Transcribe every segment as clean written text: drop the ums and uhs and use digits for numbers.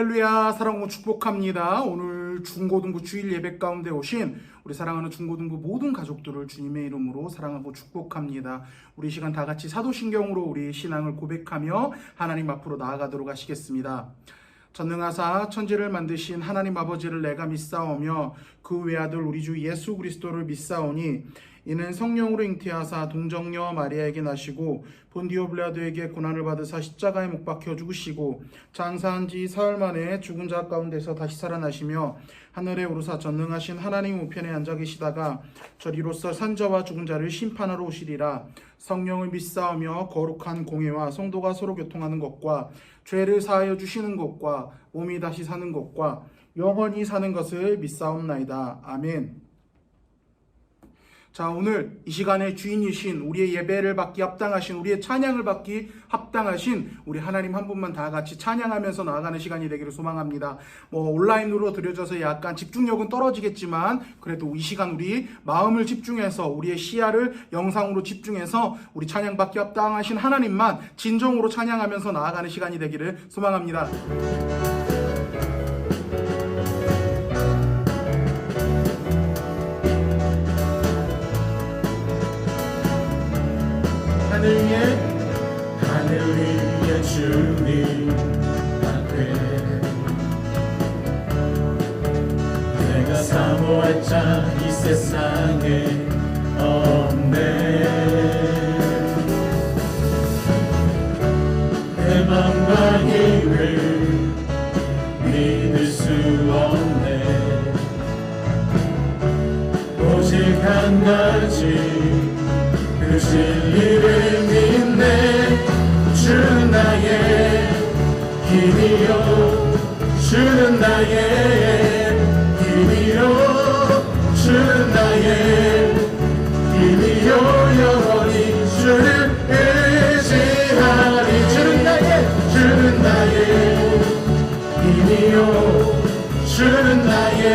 할렐루야, 사랑하고 축복합니다. 오늘 중고등부 주일 예배 가운데 오신 우리 사랑하는 중고등부 모든 가족들을 주님의 이름으로 사랑하고 축복합니다. 우리 시간 다 같이 사도신경으로 우리 신앙을 고백하며 하나님 앞으로 나아가도록 하시겠습니다. 전능하사 천지를 만드신 하나님 아버지를 내가 믿사오며 그 외아들 우리 주 예수 그리스도를 믿사오니 이는 성령으로 잉태하사 동정녀 마리아에게 나시고 본디오 빌라도에게 고난을 받으사 십자가에 못 박혀 죽으시고 장사한 지 사흘 만에 죽은 자 가운데서 다시 살아나시며 하늘에 오르사 전능하신 하나님 우편에 앉아 계시다가 저리로서 산자와 죽은 자를 심판하러 오시리라. 성령을 믿사오며 거룩한 공회와 성도가 서로 교통하는 것과 죄를 사하여 주시는 것과 몸이 다시 사는 것과 영원히 사는 것을 믿사옵나이다. 아멘. 자, 오늘 이 시간의 주인이신 우리의 예배를 받기 합당하신 우리의 찬양을 받기 합당하신 우리 하나님 한 분만 다 같이 찬양하면서 나아가는 시간이 되기를 소망합니다. 온라인으로 드려져서 약간 집중력은 떨어지겠지만 그래도 이 시간 우리 마음을 집중해서 우리의 시야를 영상으로 집중해서 우리 찬양 받기 합당하신 하나님만 진정으로 찬양하면서 나아가는 시간이 되기를 소망합니다. 하늘 위에 주님 앞에 내가 사모할 자 이 세상에 없네. 내 맘과 힘을 믿을 수 없네. 오직 한 가지 그 진리를 믿네. 주는 나의 힘이요, 주는 나의 힘이요, 주는 나의 힘이요, 영원히 주를 의지하리. 주는 나의 힘이요, 주는 나의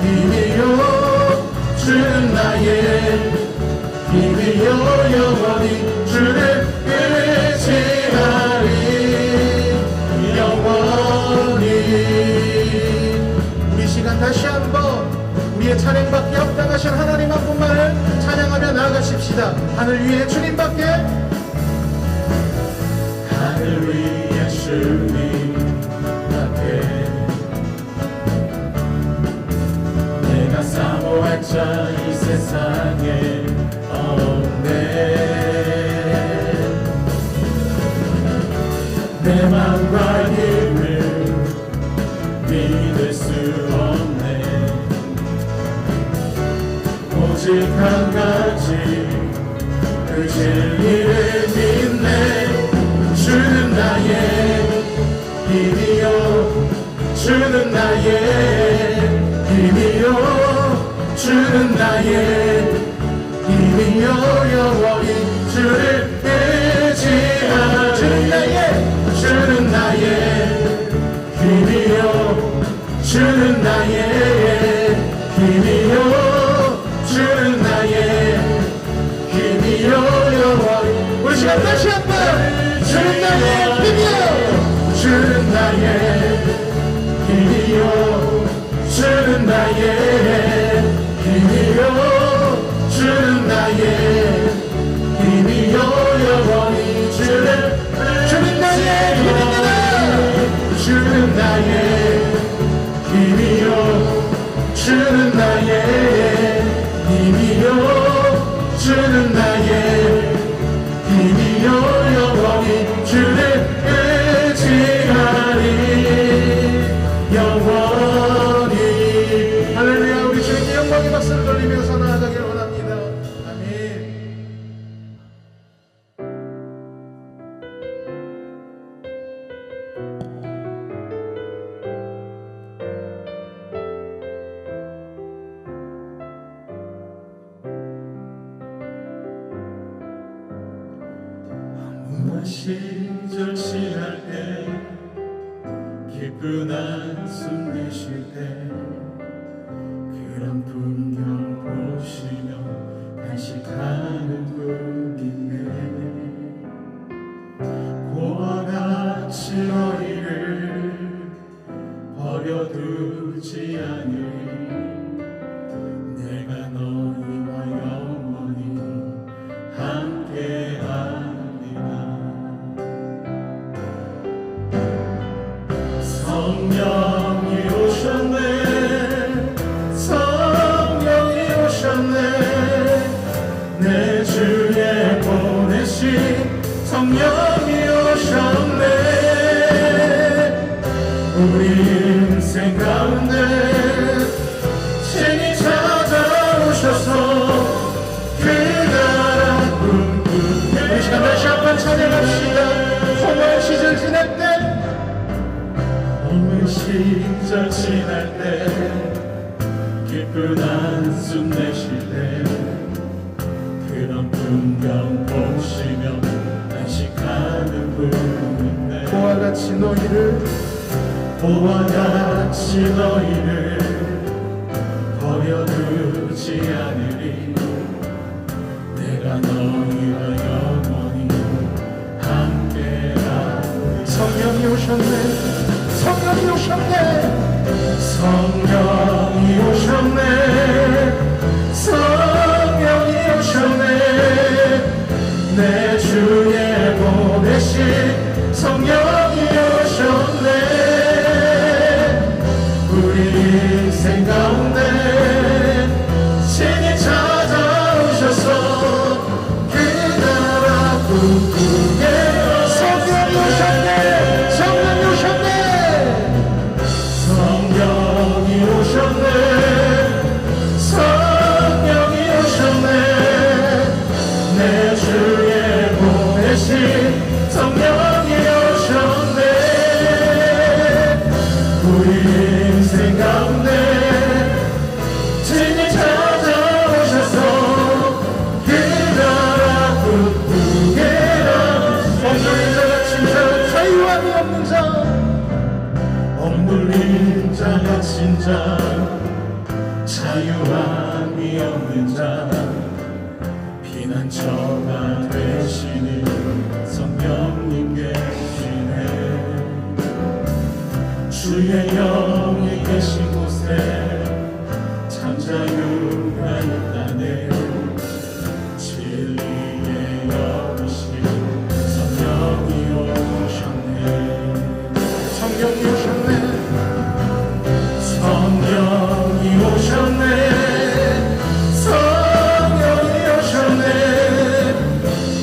힘이요, 주는 나의 힘이요, 영원히 주를 의지하리. 영원히. 우리 시간 다시 한번 우리의 찬양받기 합당하신 하나님 한 분만을 찬양하며 나아가십시다. 하늘 위에 주님밖에, 하늘 위에 주님밖에 내가 사모할 자 이 세상에 내 맘과 힘을 믿을 수 없네. 오직 한 가지 그 진리를 믿네. 주는 나의 힘이요, 주는 나의 힘이요, 주는 나의 힘이요, 영원히 주를 의지하리. 주는 나의 힘이요, 주는 나의 힘이요, 주는 나의 힘이요, 영원히. 우리 시간 다시 한번 주는 나의 힘이요, 주는 나의 힘이요, 주는 나의 힘이요, 주는 나의 힘이요, 영원히 주를. 주는 나의 힘입니다. 주는 나의 힘이요, 주는 나의 힘이요, 주는 나의 힘이요, 영원히 주를 의지하리. 영원히. 할렐루야. 우리 주님께 영광의 박수를 돌리면서 나아가길 원합니다. 아멘. 시절 지날 때 기쁜 한숨 내쉴 때 그런 풍경 보시며 간식하는 꿈이네. 고와 같이 너희를 않으리 내가 너희와 영원히 함께하리라. 성령이 오셨네 성령이 오셨네 내 주에 보내신 성령이 오셨네. 우리 인생 가운데 신이 찾아오셔서 그 나라 꿈꾸게. 우리 시간 다시 한번 찬양합시다. 소멸 시절 지날 때 어느 시절 지날 때 기쁜 한숨 내쉴 때 그런 풍경 보시며 안식하는 분인데 보와 같이 너희를 버려두지 않으리 내가 너희와 영원히 함께하리. 성령이 오셨네 성령이 오셨네 성령이 오셨네 성령이 오셨네 내 주에 보내신 성령이 오셨네. 우리 인생 가운데 신이 찾아오셔서 그 나라 꿈꾸게. 성령이 오셨네 성령이 오셨네 성령이 오셨네 성령이 오셨네 내 주에 보내신 성령이 오셨네. 우리 인생 가운데 진이 찾아오셔서 그 나라 꿈꾸게 하라. 억눌린 자 갇힌 자 자유함이 없는 자 억눌린 자 갇힌 자 자유함이 없는 자 피난처가 되시는 성령님 계시네. 주의 영이 계신 곳에 참 자유가 있다네. 진리의 영이신 성령이 오셨네 성령이 오셨네 성령이 오셨네 성령이 오셨네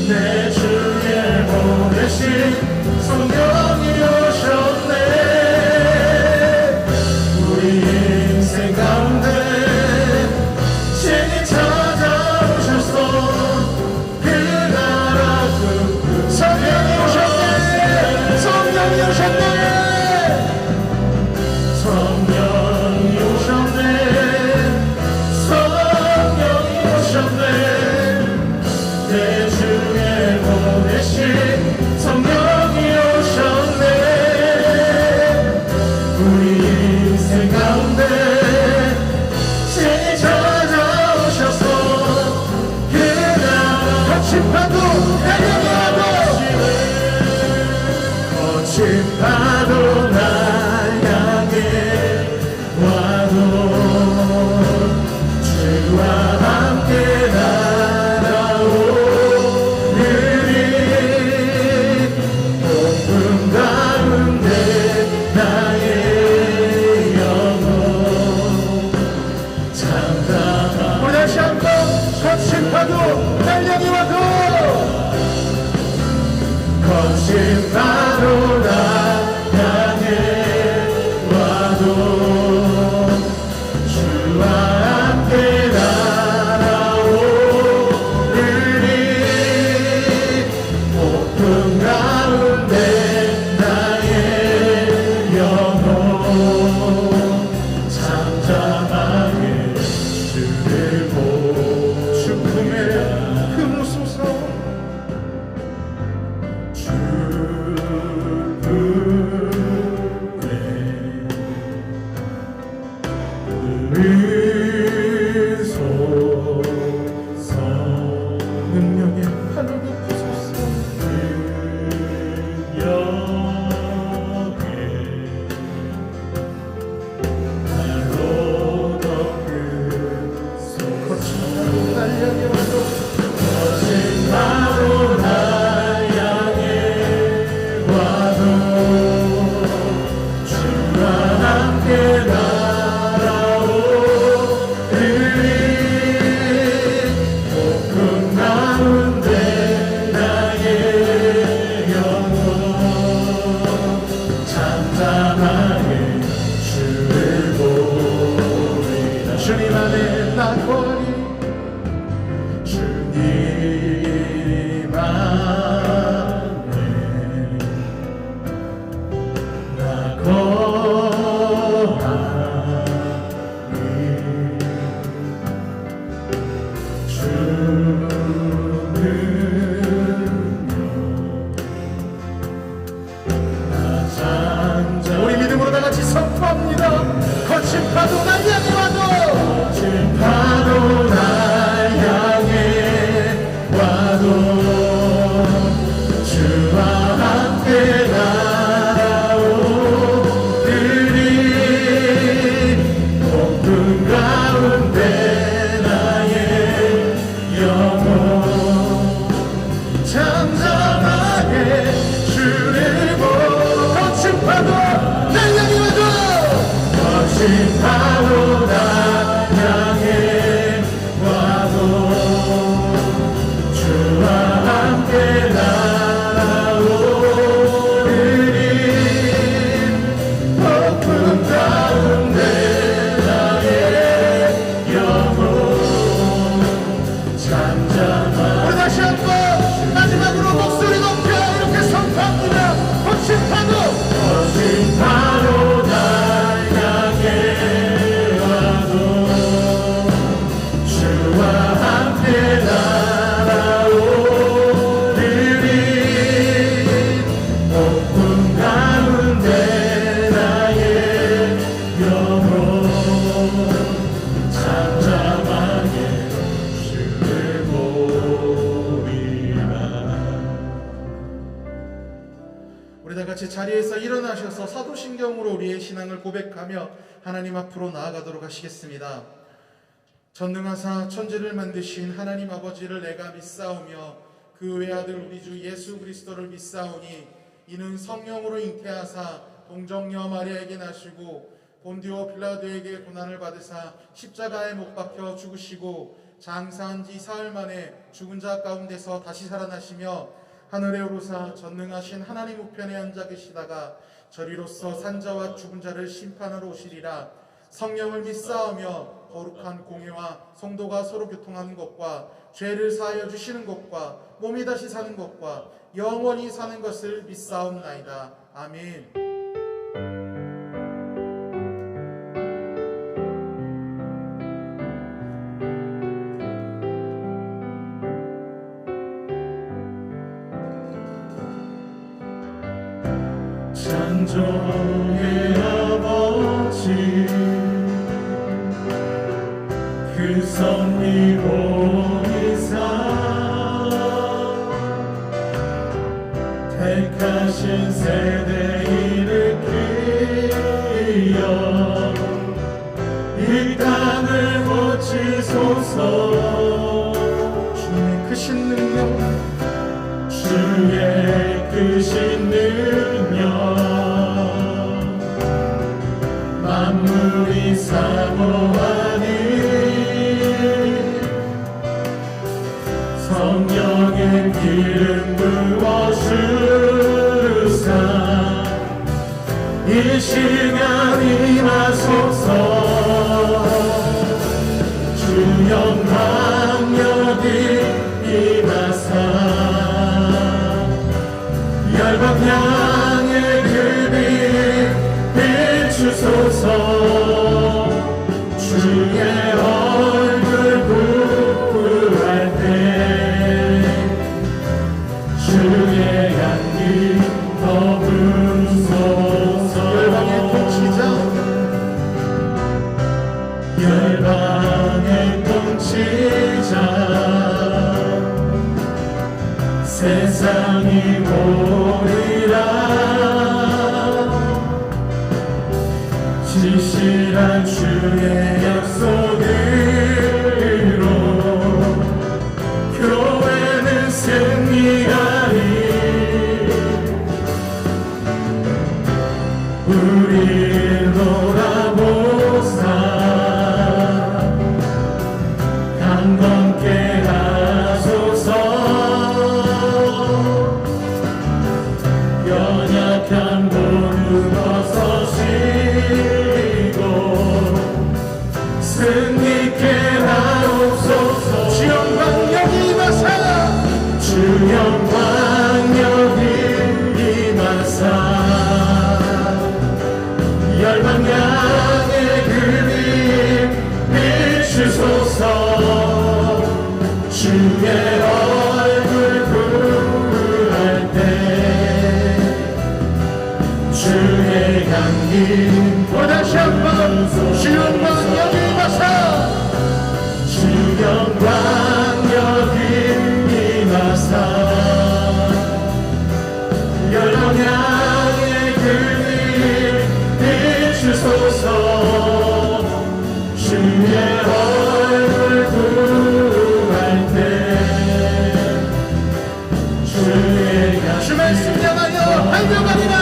내 주에 보내신 성령이 오셨네. 우리 인생 가운데 신이 찾아오셔서 그 나라 꿈꾸게. 성령이 오셨네 성령이 오셨네 성령이 오셨네 성령이 오셨네 내 주에 보내신 성령이 오셨네. 우리 인생 가운데 신이 찾아오셔서 그 나라 거친 파도 나에게 와도 거친 파도 날 향해 와도 주와 함께 날아오르리. 높은 가운데 나의 영혼 잠잠한. 우리 다시 한번 거친 파도 날 향해 와도 거친 파도 날 향해 와도 주와 함께 날아오르리. 높은 가운데 나의 영혼 잠잠하게 주를 보주의 흠없소서. 능력의 팔을 높이소서. 능력의 팔로 주님 안에 나 거하리 주님 안에 나 거하리 우리 믿음으로 다 같이 선포합니다. 거친 파도 날 향해 와도 거친 파도 날 향해 와도 주와 함께 날아오르리 높은 가운데 나의 영혼 잠잠하게 주를 보고 거친 파도 날 향해 와도 거친 파도 날 향해 와도 주와 함께 날아오르리 높은 가운데 나의 영혼 잠잠하 우리 다시 한번 마지막으로 목소리 높여 이렇게 선포합니다. 거친 파도 날 향해 와도 주와 함께 날아오르리 높은 가운데 나의 영혼 잠잠하게 주를 보리라. 우리 다 같이 자리에서 일어나셔서 사도신경으로 우리의 신앙을 고백하며 하나님 앞으로 나아가도록 하시겠습니다. 전능하사 천지를 만드신 하나님 아버지를 내가 믿사오며 그 외아들 우리 주 예수 그리스도를 믿사오니 이는 성령으로 잉태하사 동정녀 마리아에게 나시고 본디오 빌라도에게 고난을 받으사 십자가에 못 박혀 죽으시고 장사한 지 사흘 만에 죽은 자 가운데서 다시 살아나시며 하늘에 오르사 전능하신 하나님 우편에 앉아 계시다가 저리로서 산자와 죽은 자를 심판하러 오시리라. 성령을 믿사오며 거룩한 공회와 성도가 서로 교통하는 것과 죄를 사하여 주시는 것과 몸이 다시 사는 것과 영원히 사는 것을 믿사옵나이다. 아멘. 창조의 아버지 그 섭리보이사 택하신 세대 일으키어 이 땅을 고치소서. 주의 크신 능력 주의 크신 능력 만물이 사모하니 성령의 기름 부어주사 이 시간 임하소서. 주 영광 여기 임하사 열방 향해 그 빛 비추소서. 주의 얼굴 부풀할 때 주의 향기 더불소서. 열방의 통치자 열방의 통치자 세상이 보리라. 진실한 주의 약속으로 교회는 승리하리. 우리 돌아보사 강건케 하소서. 연약한 모두 벗어시고 승리케 하옵소서. 주 영광 여기 임하사 주 영광 여기 임하사 열방향의 그림 비추소서. 주의 얼굴 구할 때 주의 향기 다시 한번 주 영광 여기 임하사 주 영광 여기 임하사 열방향의 그림 비추소서. 주의 얼굴 구할 때 주의 향기 주 말씀 향하여 달려가리라.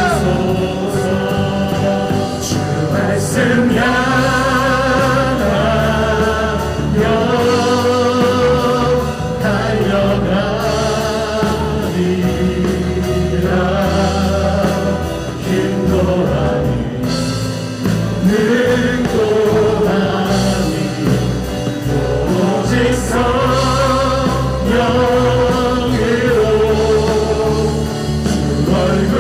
주 말씀 향하여 달려가리라. 힘도하니 능도하니 오직 성령으로 주 얼굴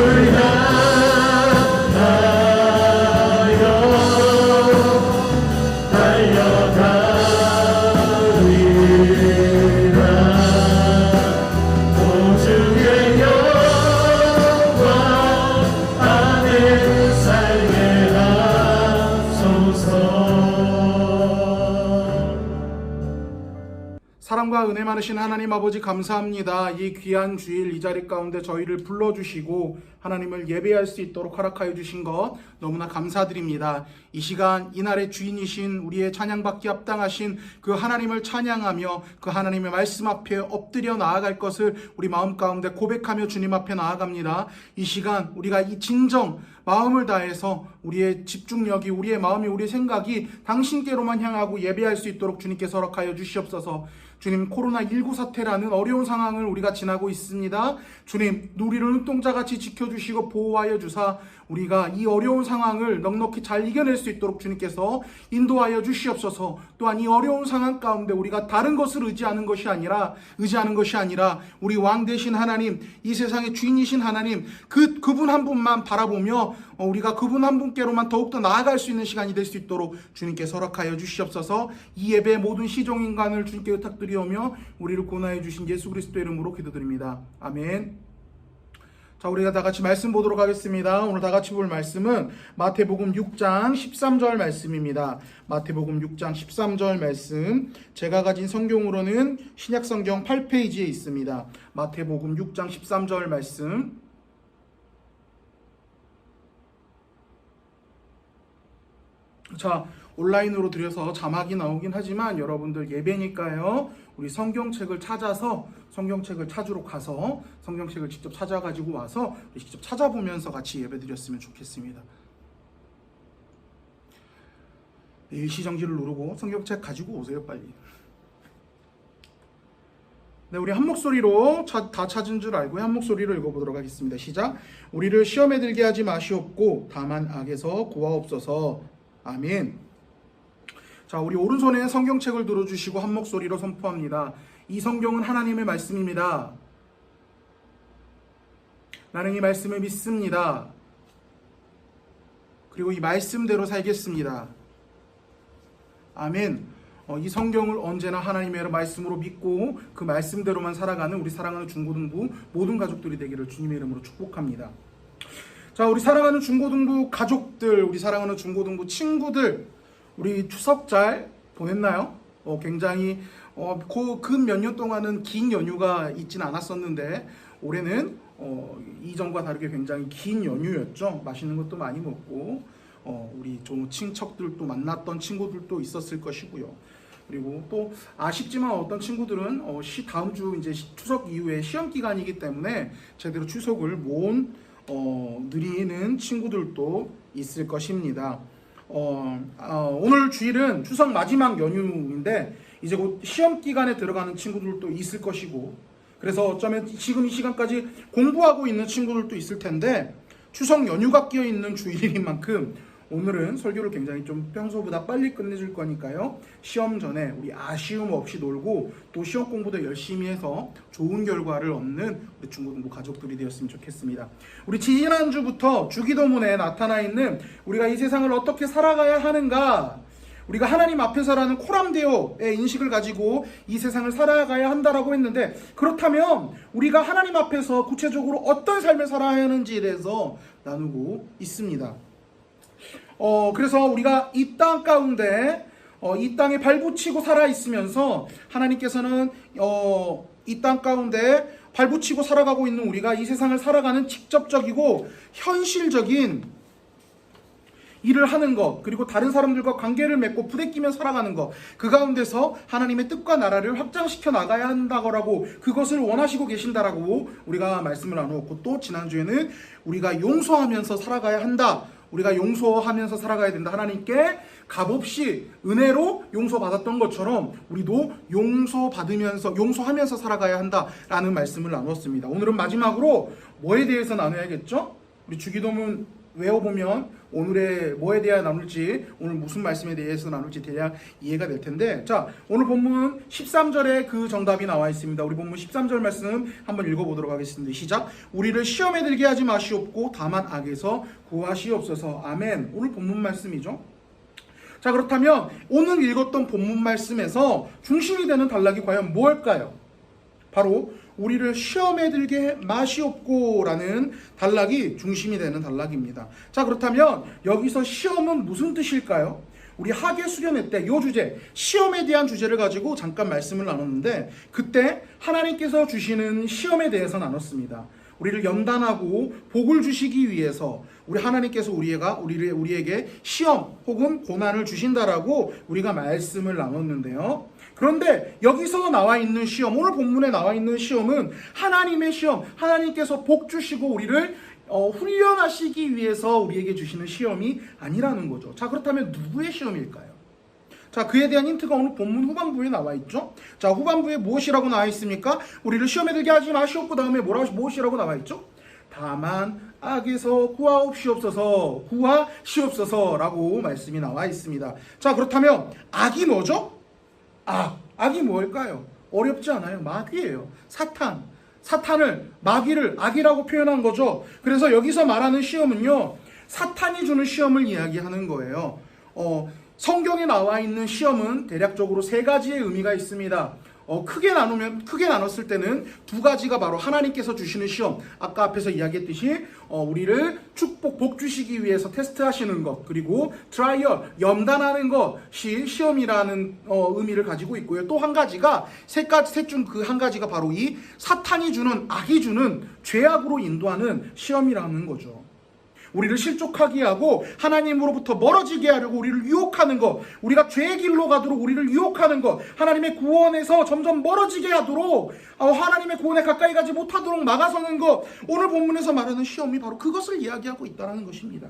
사랑과 은혜 많으신 하나님 아버지 감사합니다. 이 귀한 주일 이 자리 가운데 저희를 불러주시고 하나님을 예배할 수 있도록 허락하여 주신 것 너무나 감사드립니다. 이 시간 이날의 주인이신 우리의 찬양받기 합당하신 그 하나님을 찬양하며 그 하나님의 말씀 앞에 엎드려 나아갈 것을 우리 마음 가운데 고백하며 주님 앞에 나아갑니다. 이 시간 우리가 이 진정 마음을 다해서 우리의 집중력이 우리의 마음이 우리의 생각이 당신께로만 향하고 예배할 수 있도록 주님께서 허락하여 주시옵소서. 주님, 코로나19 사태라는 어려운 상황을 우리가 지나고 있습니다. 주님, 우리를 눈동자같이 지켜주시고 보호하여 주사 우리가 이 어려운 상황을 넉넉히 잘 이겨낼 수 있도록 주님께서 인도하여 주시옵소서. 또한 이 어려운 상황 가운데 우리가 다른 것을 의지하는 것이 아니라 우리 왕 되신 하나님, 이 세상의 주인이신 하나님, 그분 한 분만 바라보며 우리가 그분 한 분께로만 더욱더 나아갈 수 있는 시간이 될 수 있도록 주님께서 허락하여 주시옵소서. 이 예배의 모든 시종인간을 주님께 부탁드리오며 우리를 구원하여 주신 예수 그리스도 이름으로 기도드립니다. 아멘. 자, 우리가 다 같이 말씀 보도록 하겠습니다. 오늘 다 같이 볼 말씀은 마태복음 6장 13절 말씀입니다. 마태복음 6장 13절 말씀, 제가 가진 성경으로는 신약성경 8페이지에 있습니다. 마태복음 6장 13절 말씀. 자, 온라인으로 드려서 자막이 나오긴 하지만 여러분들 예배니까요, 우리 성경책을 찾아서 성경책을 찾으러 가서 성경책을 직접 찾아가지고 와서 직접 찾아보면서 같이 예배 드렸으면 좋겠습니다. 일시정지를 누르고 성경책 가지고 오세요, 빨리. 네, 우리 한 목소리로 다 찾은 줄 알고 한 목소리로 읽어보도록 하겠습니다. 시작. 우리를 시험에 들게 하지 마시옵고 다만 악에서 구하옵소서. 아멘. 자, 우리 오른손에 성경책을 들어주시고 한 목소리로 선포합니다. 이 성경은 하나님의 말씀입니다. 나는 이 말씀을 믿습니다. 그리고 이 말씀대로 살겠습니다. 아멘. 이 성경을 언제나 하나님의 말씀으로 믿고 그 말씀대로만 살아가는 우리 사랑하는 중고등부 모든 가족들이 되기를 주님의 이름으로 축복합니다. 자, 우리 사랑하는 중고등부 가족들, 우리 사랑하는 중고등부 친구들, 우리 추석 잘 보냈나요? 굉장히 그 몇 년 동안은 긴 연휴가 있진 않았었는데 올해는 이전과 다르게 굉장히 긴 연휴였죠. 맛있는 것도 많이 먹고 우리 좀 친척들도 만났던 친구들도 있었을 것이고요. 그리고 또 아쉽지만 어떤 친구들은 다음 주 이제 추석 이후에 시험 기간이기 때문에 제대로 추석을 못 누리는 친구들도 있을 것입니다. 오늘 주일은 추석 마지막 연휴인데 이제 곧 시험 기간에 들어가는 친구들도 있을 것이고, 그래서 어쩌면 지금 이 시간까지 공부하고 있는 친구들도 있을 텐데 추석 연휴가 끼어 있는 주일인 만큼 오늘은 설교를 굉장히 좀 평소보다 빨리 끝내줄 거니까요. 시험 전에 우리 아쉬움 없이 놀고 또 시험 공부도 열심히 해서 좋은 결과를 얻는 우리 중고등부 가족들이 되었으면 좋겠습니다. 우리 지난주부터 주기도문에 나타나 있는 우리가 이 세상을 어떻게 살아가야 하는가, 우리가 하나님 앞에서라는 코람데오의 인식을 가지고 이 세상을 살아가야 한다라고 했는데, 그렇다면 우리가 하나님 앞에서 구체적으로 어떤 삶을 살아야 하는지에 대해서 나누고 있습니다. 그래서 우리가 이 땅 가운데 이 땅에 발붙이고 살아 있으면서 하나님께서는 이 땅 가운데 발붙이고 살아가고 있는 우리가 이 세상을 살아가는 직접적이고 현실적인 일을 하는 것, 그리고 다른 사람들과 관계를 맺고 부대끼며 살아가는 것, 그 가운데서 하나님의 뜻과 나라를 확장시켜 나가야 한다고, 그것을 원하시고 계신다라고 우리가 말씀을 나누었고, 또 지난주에는 우리가 용서하면서 살아가야 한다, 우리가 용서하면서 살아가야 된다, 하나님께 값없이 은혜로 용서받았던 것처럼 우리도 용서하면서 살아가야 한다라는 말씀을 나누었습니다. 오늘은 마지막으로 뭐에 대해서 나눠야겠죠? 우리 주기도문 외워보면 오늘의 뭐에 대해 나눌지, 오늘 무슨 말씀에 대해서 나눌지 대략 이해가 될 텐데, 자, 오늘 본문 13절에 그 정답이 나와 있습니다. 우리 본문 13절 말씀 한번 읽어보도록 하겠습니다. 시작. 우리를 시험에 들게 하지 마시옵고 다만 악에서 구하시옵소서. 아멘. 오늘 본문 말씀이죠. 자, 그렇다면 오늘 읽었던 본문 말씀에서 중심이 되는 단락이 과연 무엇일까요? 바로 우리를 시험에 들게 마시옵고 라는 단락이 중심이 되는 단락입니다. 자, 그렇다면 여기서 시험은 무슨 뜻일까요? 우리 학예 수련회 때 이 주제, 시험에 대한 주제를 가지고 잠깐 말씀을 나눴는데, 그때 하나님께서 주시는 시험에 대해서 나눴습니다. 우리를 연단하고 복을 주시기 위해서 우리 하나님께서 우리에게 시험 혹은 고난을 주신다라고 우리가 말씀을 나눴는데요. 그런데 여기서 나와 있는 시험, 오늘 본문에 나와 있는 시험은 하나님의 시험, 하나님께서 복 주시고 우리를 훈련하시기 위해서 우리에게 주시는 시험이 아니라는 거죠. 자, 그렇다면 누구의 시험일까요? 자, 그에 대한 힌트가 오늘 본문 후반부에 나와 있죠. 자, 후반부에 무엇이라고 나와 있습니까? 우리를 시험에 들게 하지 마시옵고 다음에 무엇이라고 나와 있죠? 다만 악에서 구하시옵소서라고 말씀이 나와 있습니다. 자, 그렇다면 악이 뭐죠? 악이 뭘까요? 어렵지 않아요. 마귀예요. 사탄을, 마귀를 악이라고 표현한 거죠. 그래서 여기서 말하는 시험은요, 사탄이 주는 시험을 이야기하는 거예요. 성경에 나와 있는 시험은 대략적으로 세 가지의 의미가 있습니다. 크게 나눴을 때는 두 가지가 바로 하나님께서 주시는 시험, 아까 앞에서 이야기했듯이 우리를 복 주시기 위해서 테스트하시는 것, 그리고 트라이얼, 연단하는 것이 시험이라는 의미를 가지고 있고요. 또 한 가지가 셋 중 그 한 가지가 바로 이 사탄이 주는, 악이 주는 죄악으로 인도하는 시험이라는 거죠. 우리를 실족하게 하고 하나님으로부터 멀어지게 하려고 우리를 유혹하는 것, 우리가 죄의 길로 가도록 우리를 유혹하는 것, 하나님의 구원에서 점점 멀어지게 하도록, 하나님의 구원에 가까이 가지 못하도록 막아서는 것, 오늘 본문에서 말하는 시험이 바로 그것을 이야기하고 있다는 것입니다.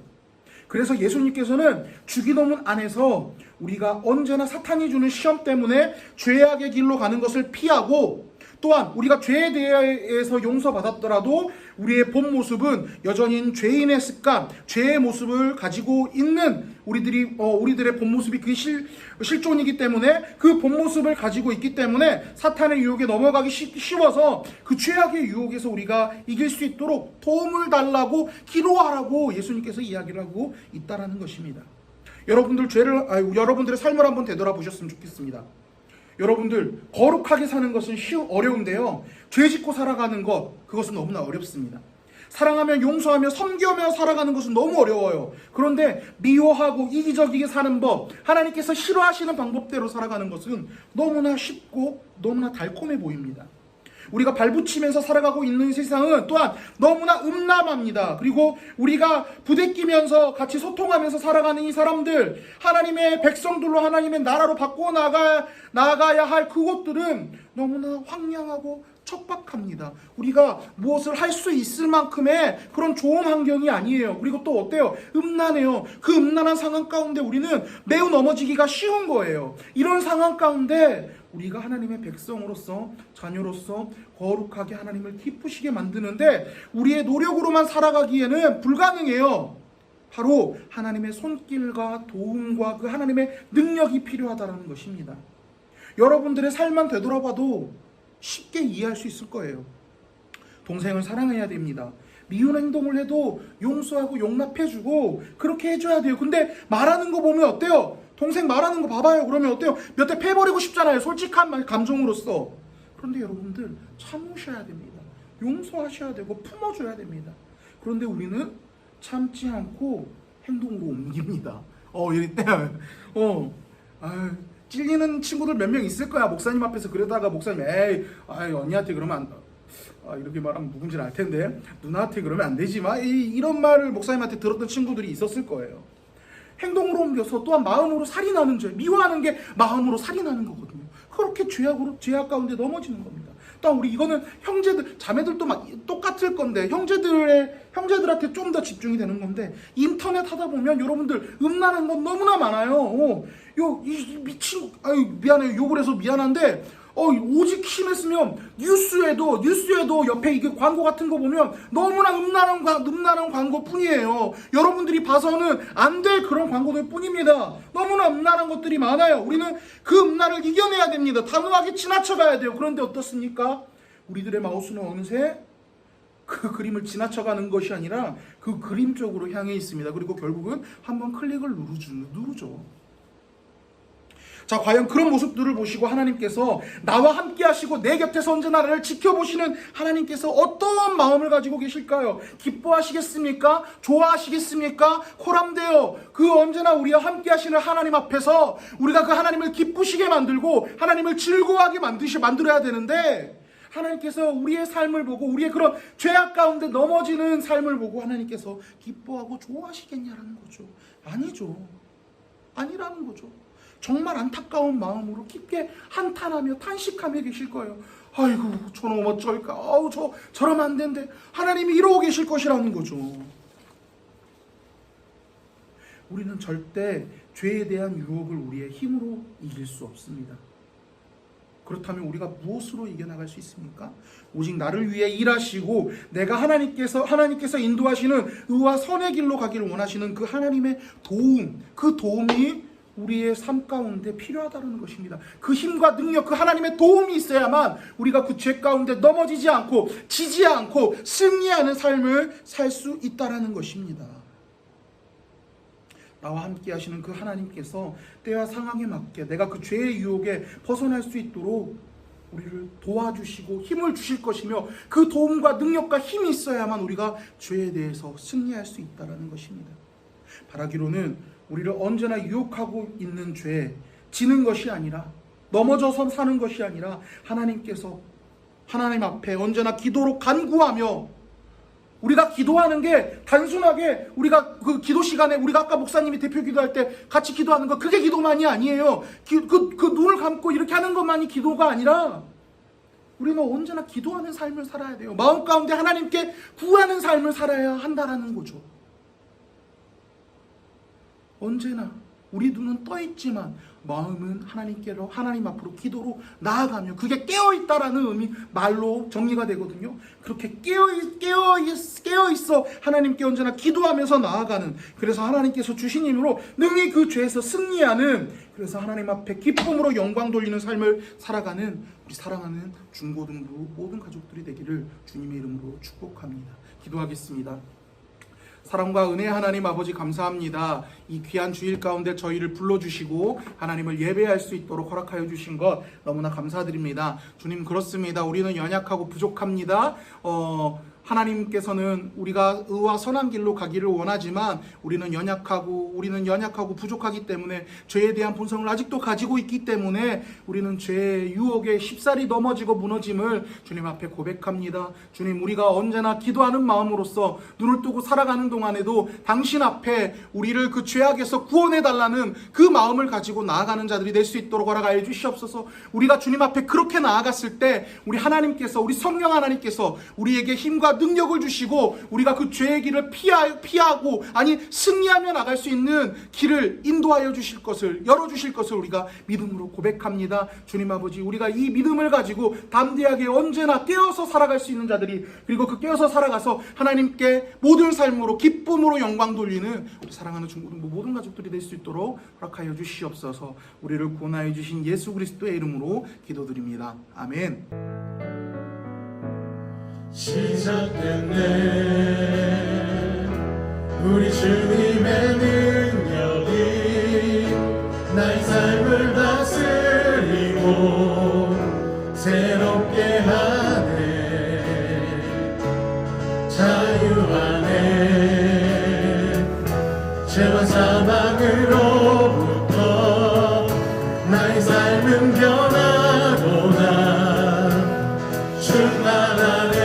그래서 예수님께서는 주기도문 안에서 우리가 언제나 사탄이 주는 시험 때문에 죄악의 길로 가는 것을 피하고, 또한 우리가 죄에 대해서 용서받았더라도 우리의 본 모습은 여전히 죄인의 습관, 죄의 모습을 가지고 있는 우리들의 본 모습이 그 실존이기 때문에, 그 본 모습을 가지고 있기 때문에 사탄의 유혹에 넘어가기 쉬워서 그 죄악의 유혹에서 우리가 이길 수 있도록 도움을 달라고 기도하라고 예수님께서 이야기를 하고 있다라는 것입니다. 여러분들의 삶을 한번 되돌아보셨으면 좋겠습니다. 여러분들, 거룩하게 사는 것은 어려운데요, 죄 짓고 살아가는 것, 그것은 너무나 어렵습니다. 사랑하며 용서하며 섬기며 살아가는 것은 너무 어려워요. 그런데 미워하고 이기적이게 사는 법, 하나님께서 싫어하시는 방법대로 살아가는 것은 너무나 쉽고 너무나 달콤해 보입니다. 우리가 발붙이면서 살아가고 있는 세상은 또한 너무나 음란합니다. 그리고 우리가 부대끼면서 같이 소통하면서 살아가는 이 사람들, 하나님의 백성들로 하나님의 나라로 바꾸어 나가야 할 그것들은 너무나 황량하고 척박합니다. 우리가 무엇을 할 수 있을 만큼의 그런 좋은 환경이 아니에요. 그리고 또 어때요? 음란해요. 그 음란한 상황 가운데 우리는 매우 넘어지기가 쉬운 거예요. 이런 상황 가운데 우리가 하나님의 백성으로서, 자녀로서 거룩하게 하나님을 기쁘시게 만드는데 우리의 노력으로만 살아가기에는 불가능해요. 바로 하나님의 손길과 도움과 그 하나님의 능력이 필요하다는 것입니다. 여러분들의 삶만 되돌아봐도 쉽게 이해할 수 있을 거예요. 동생을 사랑해야 됩니다. 미운 행동을 해도 용서하고 용납해주고 그렇게 해줘야 돼요. 근데 말하는 거 보면 어때요? 동생 말하는 거 봐봐요. 그러면 어때요? 몇 대 패버리고 싶잖아요. 솔직한 감정으로서. 그런데 여러분들 참으셔야 됩니다. 용서하셔야 되고 품어줘야 됩니다. 그런데 우리는 참지 않고 행동으로 옮깁니다. 이럴 때 찔리는 친구들 몇 명 있을 거야. 목사님 앞에서 그러다가 목사님 언니한테 그러면 이렇게 말하면 누군지는 알 텐데 누나한테 그러면 안 되지만 이런 말을 목사님한테 들었던 친구들이 있었을 거예요. 행동으로 옮겨서 또한 마음으로 살인하는 죄, 미워하는 게 마음으로 살인하는 거거든요. 그렇게 죄악 가운데 넘어지는 겁니다. 또 우리 이거는 형제들, 자매들도 막 똑같을 건데 형제들한테 좀 더 집중이 되는 건데 인터넷 하다 보면 여러분들 음란한 건 너무나 많아요. 미친, 미안해요. 욕을 해서 미안한데 오직 심했으면 뉴스에도 옆에 이게 광고 같은 거 보면 너무나 음란한 광고뿐이에요. 여러분들이 봐서는 안 될 그런 광고들 뿐입니다. 너무나 음란한 것들이 많아요. 우리는 그 음란을 이겨내야 됩니다. 단호하게 지나쳐가야 돼요. 그런데 어떻습니까? 우리들의 마우스는 어느새 그 그림을 지나쳐가는 것이 아니라 그 그림 쪽으로 향해 있습니다. 그리고 결국은 한번 클릭을 누르죠. 자, 과연 그런 모습들을 보시고 하나님께서 나와 함께 하시고 내 곁에서 언제나 나를 지켜보시는 하나님께서 어떤 마음을 가지고 계실까요? 기뻐하시겠습니까? 좋아하시겠습니까? 호람되어 그 언제나 우리와 함께 하시는 하나님 앞에서 우리가 그 하나님을 기쁘시게 만들고 하나님을 즐거워하게 만들어야 되는데, 하나님께서 우리의 삶을 보고 우리의 그런 죄악 가운데 넘어지는 삶을 보고 하나님께서 기뻐하고 좋아하시겠냐라는 거죠. 아니죠. 아니라는 거죠. 정말 안타까운 마음으로 깊게 한탄하며 탄식하며 계실 거예요. 아이고 저놈 어쩔까. 저러면 안 되는데 하나님이 이러고 계실 것이라는 거죠. 우리는 절대 죄에 대한 유혹을 우리의 힘으로 이길 수 없습니다. 그렇다면 우리가 무엇으로 이겨나갈 수 있습니까? 오직 나를 위해 일하시고 내가 하나님께서 인도하시는 의와 선의 길로 가기를 원하시는 그 하나님의 도움, 그 도움이 우리의 삶 가운데 필요하다는 것입니다. 그 힘과 능력, 그 하나님의 도움이 있어야만 우리가 그 죄 가운데 넘어지지 않고 지지 않고 승리하는 삶을 살 수 있다는 것입니다. 나와 함께 하시는 그 하나님께서 때와 상황에 맞게 내가 그 죄의 유혹에 벗어날 수 있도록 우리를 도와주시고 힘을 주실 것이며, 그 도움과 능력과 힘이 있어야만 우리가 죄에 대해서 승리할 수 있다는 것입니다. 바라기로는 우리를 언제나 유혹하고 있는 죄에 지는 것이 아니라, 넘어져서 사는 것이 아니라 하나님께서 하나님 앞에 언제나 기도로 간구하며, 우리가 기도하는 게 단순하게 우리가 그 기도 시간에 우리가 아까 목사님이 대표 기도할 때 같이 기도하는 거, 그게 기도만이 아니에요. 그 눈을 감고 이렇게 하는 것만이 기도가 아니라 우리는 언제나 기도하는 삶을 살아야 돼요. 마음 가운데 하나님께 구하는 삶을 살아야 한다라는 거죠. 언제나 우리 눈은 떠 있지만 마음은 하나님 앞으로 기도로 나아가며, 그게 깨어있다라는 의미 말로 정리가 되거든요. 그렇게 깨어있어 하나님께 언제나 기도하면서 나아가는, 그래서 하나님께서 주신 힘으로 능히 그 죄에서 승리하는, 그래서 하나님 앞에 기쁨으로 영광 돌리는 삶을 살아가는 우리 사랑하는 중고등부 모든 가족들이 되기를 주님의 이름으로 축복합니다. 기도하겠습니다. 사랑과 은혜의 하나님 아버지, 감사합니다. 이 귀한 주일 가운데 저희를 불러주시고 하나님을 예배할 수 있도록 허락하여 주신 것 너무나 감사드립니다. 주님, 그렇습니다. 우리는 연약하고 부족합니다. 하나님께서는 우리가 의와 선한 길로 가기를 원하지만 우리는 연약하고 부족하기 때문에 죄에 대한 본성을 아직도 가지고 있기 때문에 우리는 죄의 유혹에 쉽사리 넘어지고 무너짐을 주님 앞에 고백합니다. 주님, 우리가 언제나 기도하는 마음으로서 눈을 뜨고 살아가는 동안에도 당신 앞에 우리를 그 죄악에서 구원해달라는 그 마음을 가지고 나아가는 자들이 될 수 있도록 허락하여 주시옵소서. 우리가 주님 앞에 그렇게 나아갔을 때 우리 하나님께서, 우리 성령 하나님께서 우리에게 힘과 능력을 주시고 우리가 그 죄의 길을 피하고 아니 승리하며 나갈 수 있는 길을 인도하여 주실 것을 열어주실 것을 우리가 믿음으로 고백합니다. 주님 아버지, 우리가 이 믿음을 가지고 담대하게 언제나 깨어서 살아갈 수 있는 자들이, 그리고 그 깨어서 살아가서 하나님께 모든 삶으로 기쁨으로 영광 돌리는 우리 사랑하는 중고등부 모든 가족들이 될 수 있도록 허락하여 주시옵소서. 우리를 구원하여 주신 예수 그리스도의 이름으로 기도드립니다. 아멘. 시작됐네 우리 주님의 능력이 나의 삶을 다스리고 새롭게 하네. 자유하네 죄와 사망으로부터 나의 삶은 변하도다. 충만하네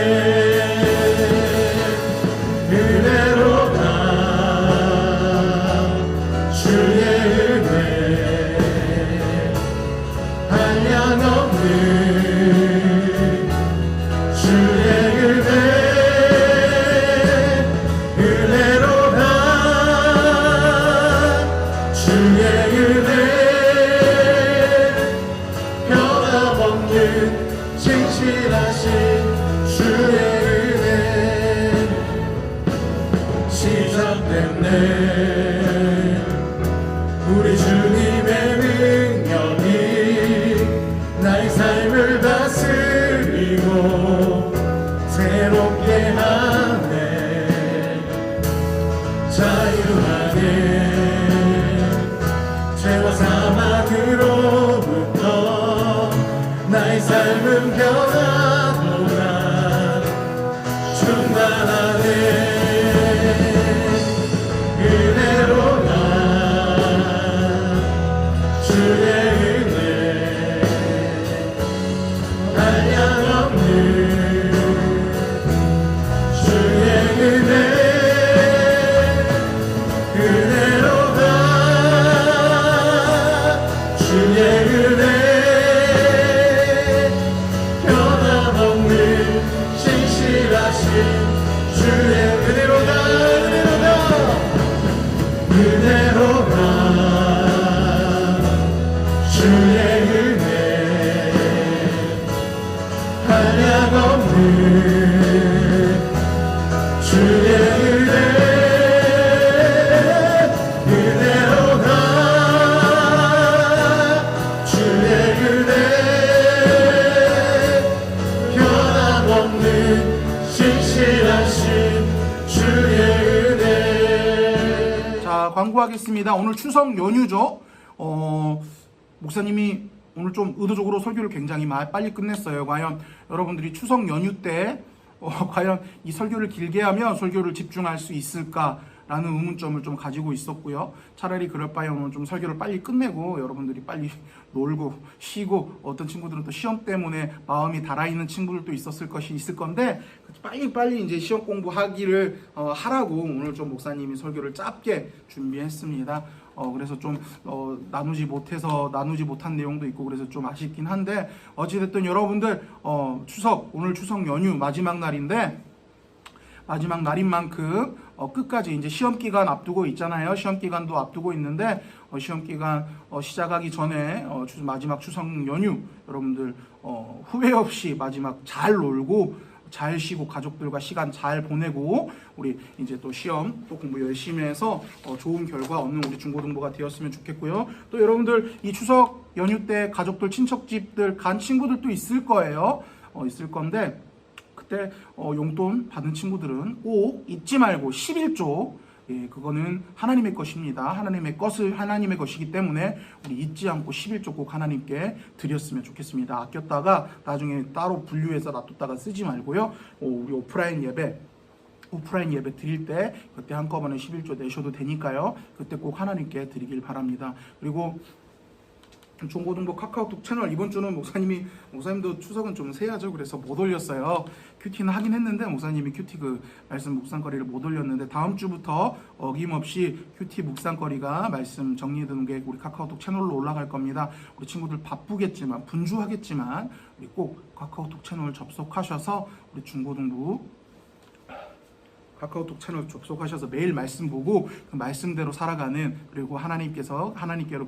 그대로다. 주의 은혜 한량없는 주의 은혜 그대로다. 주의 은혜 변함없는 진실하신 주의 은혜. 시작됐네 우리 주님의 능력이 나의 삶을 다스리고 새롭게 하네. 자유하네 죄와 사망으로부터 나의 삶은 변하도다. 충만하네 그대로다. 주의 은혜 한량없는 주의 은혜 그대로다. 주의 은혜 변함없는 진실하신 주의 그대로다. 그대로다. 주의 은혜 한량없는 주의 은혜 그대로다. 주의 은혜 변함없는 진실하신 주의 은혜. 자, 광고하겠습니다. 오늘 추석 연휴죠. 목사님이 오늘 좀 의도적으로 설교를 굉장히 빨리 끝냈어요. 과연 여러분들이 추석 연휴 때 과연 이 설교를 길게 하면 설교를 집중할 수 있을까라는 의문점을 좀 가지고 있었고요. 차라리 그럴 바에 오늘 좀 설교를 빨리 끝내고 여러분들이 빨리 놀고 쉬고, 어떤 친구들은 또 시험 때문에 마음이 달아있는 친구들도 있을 건데 빨리 이제 시험 공부하기를 하라고 오늘 좀 목사님이 설교를 짧게 준비했습니다. 그래서 좀 나누지 못한 내용도 있고 그래서 좀 아쉽긴 한데, 어찌됐든 여러분들 오늘 추석 연휴 마지막 날인데, 마지막 날인 만큼 끝까지 이제 시험 기간 앞두고 있잖아요. 시험 기간도 앞두고 있는데 시험 기간 시작하기 전에 마지막 추석 연휴 여러분들 후회 없이 마지막 잘 놀고 잘 쉬고 가족들과 시간 잘 보내고 우리 이제 또 시험 또 공부 열심히 해서 좋은 결과 얻는 우리 중고등부가 되었으면 좋겠고요. 또 여러분들 이 추석 연휴 때 가족들 친척집들 간 친구들도 있을 거예요. 있을 건데 그때 용돈 받은 친구들은 꼭 잊지 말고 11조, 그거는 하나님의 것입니다. 하나님의 것이기 때문에 우리 잊지 않고 11조 꼭 하나님께 드렸으면 좋겠습니다. 아꼈다가 나중에 따로 분류해서 놔뒀다가 쓰지 말고요. 우리 오프라인 예배 드릴 때 그때 한꺼번에 11조 내셔도 되니까요. 그때 꼭 하나님께 드리길 바랍니다. 그리고 중고등부 카카오톡 채널 이번 주는 목사님도 추석은 좀 세야죠. 그래서 못 올렸어요. 큐티는 하긴 했는데 목사님이 큐티 말씀 묵상거리를 못 올렸는데, 다음 주부터 어김없이 큐티 묵상거리가 말씀 정리되는 게 우리 카카오톡 채널로 올라갈 겁니다. 우리 친구들 바쁘겠지만 분주하겠지만 우리 꼭 카카오톡 채널 접속하셔서 우리 중고등부 카카오톡 채널 접속하셔서 매일 말씀 보고 그 말씀대로 살아가는, 그리고 하나님께로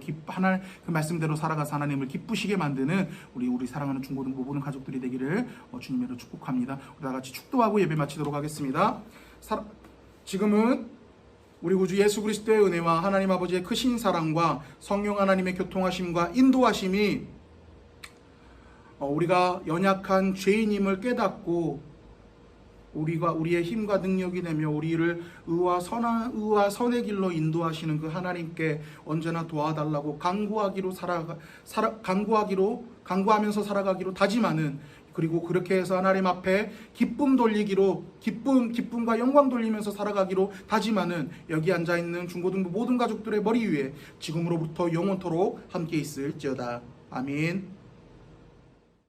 그 말씀대로 살아가서 하나님을 기쁘시게 만드는 우리 사랑하는 중고등부 모든 가족들이 되기를 주님으로 축복합니다. 우리 다 같이 축도하고 예배 마치도록 하겠습니다. 지금은 우리 구주 예수 그리스도의 은혜와 하나님 아버지의 크신 사랑과 성령 하나님의 교통하심과 인도하심이 우리가 연약한 죄인임을 깨닫고 우리가 우리의 힘과 능력이 되며 우리를 의와 선의 길로 인도하시는 그 하나님께 언제나 도와달라고 간구하면서 살아가기로 다짐하는, 그리고 그렇게 해서 하나님 앞에 기쁨과 영광 돌리면서 살아가기로 다짐하는 여기 앉아있는 중고등부 모든 가족들의 머리 위에 지금으로부터 영원토록 함께 있을지어다. 아멘.